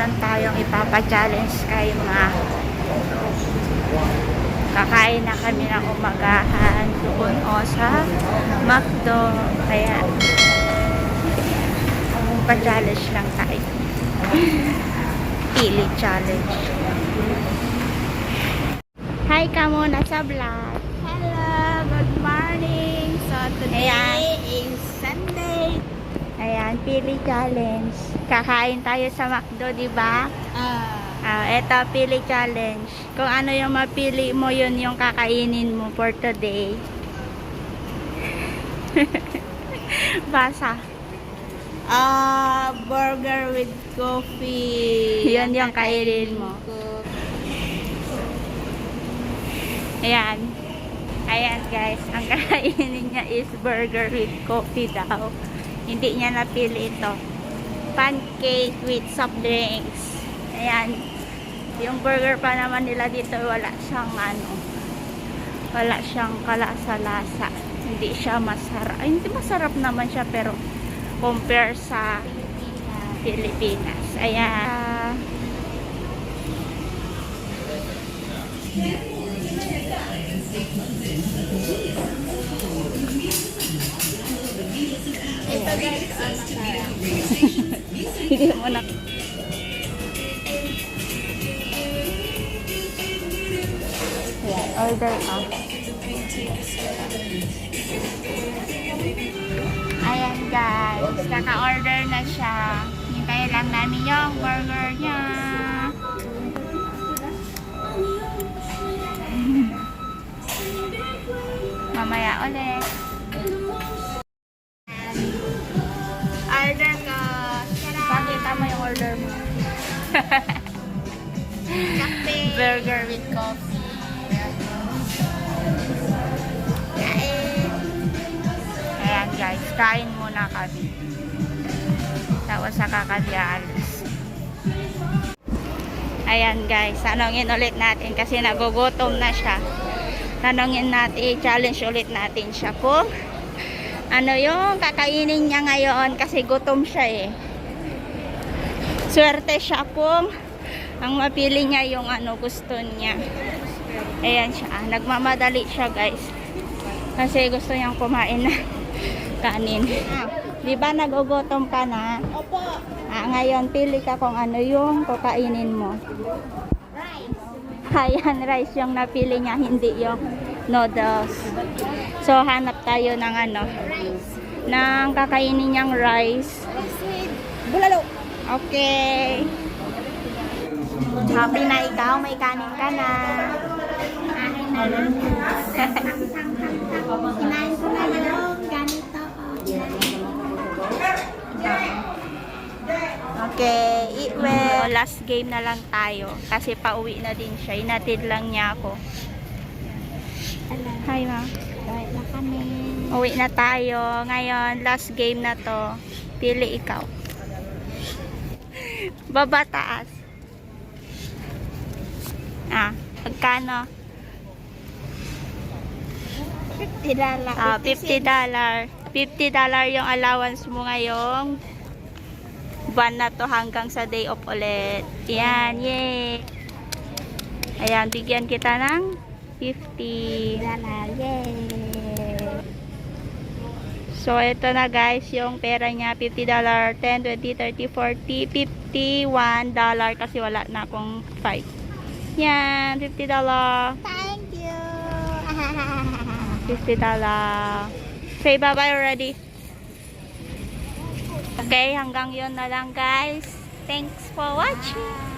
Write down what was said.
meron tayong ipapa-challenge kay Ma. Kakain na kami ng umagahan doon sa McDo. Kaya pa-challenge lang tayo. Pili challenge. Hi ka muna sa vlog. Hello, good morning. So today is Sunday. Ayan, pili challenge. Kakain tayo sa McDo, di ba? Eto, pili challenge. Kung ano yung mapili mo, yun yung kakainin mo for today. Basa. Burger with coffee. Yun yung kainin mo. Ayan. Ayan guys, ang kakainin niya is burger with coffee daw. Hindi niya napili ito. Pancake with soft drinks. Ayan. Yung burger pa naman nila dito, wala siyang wala siyang kalasa-lasa. Hindi siya masarap. Ay, hindi masarap naman siya, pero compare sa Pilipinas. Ayan. Ito guys, masarap. Hindi mo na. Ayan, order ka. Ayan guys, kaka-order na siya. Hintayin lang namin yung burger niya. Mamaya ulit. Order ko. Pakita mo yung order mo. Kape. Burger with coffee. Kain. Ayan guys, kain muna kami. Tapos saka kami aalis. Ayan guys, tanongin ulit natin kasi nagugutom na siya. Tanongin natin, i-challenge ulit natin siya kung ano yung kakainin niya ngayon kasi gutom siya eh. Swerte siya kung ang mapili niya yung gusto niya. Ayan siya, nagmamadali siya guys. Kasi gusto niyang kumain na kanin. Di ba nagugutom ka na? Opo. Ngayon, pili ka kung ano yung kakainin mo. Rice. Ayan, rice yung napili niya, hindi yung noodles. So, hanap tayo ng Rice. ng kakainin niyang rice. Rice with bulalo. Okay. Happy na ikaw, may kanin ka na. Kain na lang. Kinain ko na yung ganito. Okay, eat well. Last game na lang tayo kasi pauwi na din siya. Inatid lang niya ako. Hi, ma. Uwi na kami. Uwi na tayo. Ngayon, last game na to. Pili ikaw. Baba, taas. Magkano? $50. $50. $50 yung allowance mo ngayong buwan na to hanggang sa day off ulit. Yan, yay! Ayan, bigyan kita ng $50. Yay! So, ito na guys, yung pera niya, $50, 10, 20, 30, 40, $51 kasi wala na akong 5. Yan, $50. Thank you! $50. Say bye-bye already. Okay, hanggang yun na lang guys. Thanks for watching.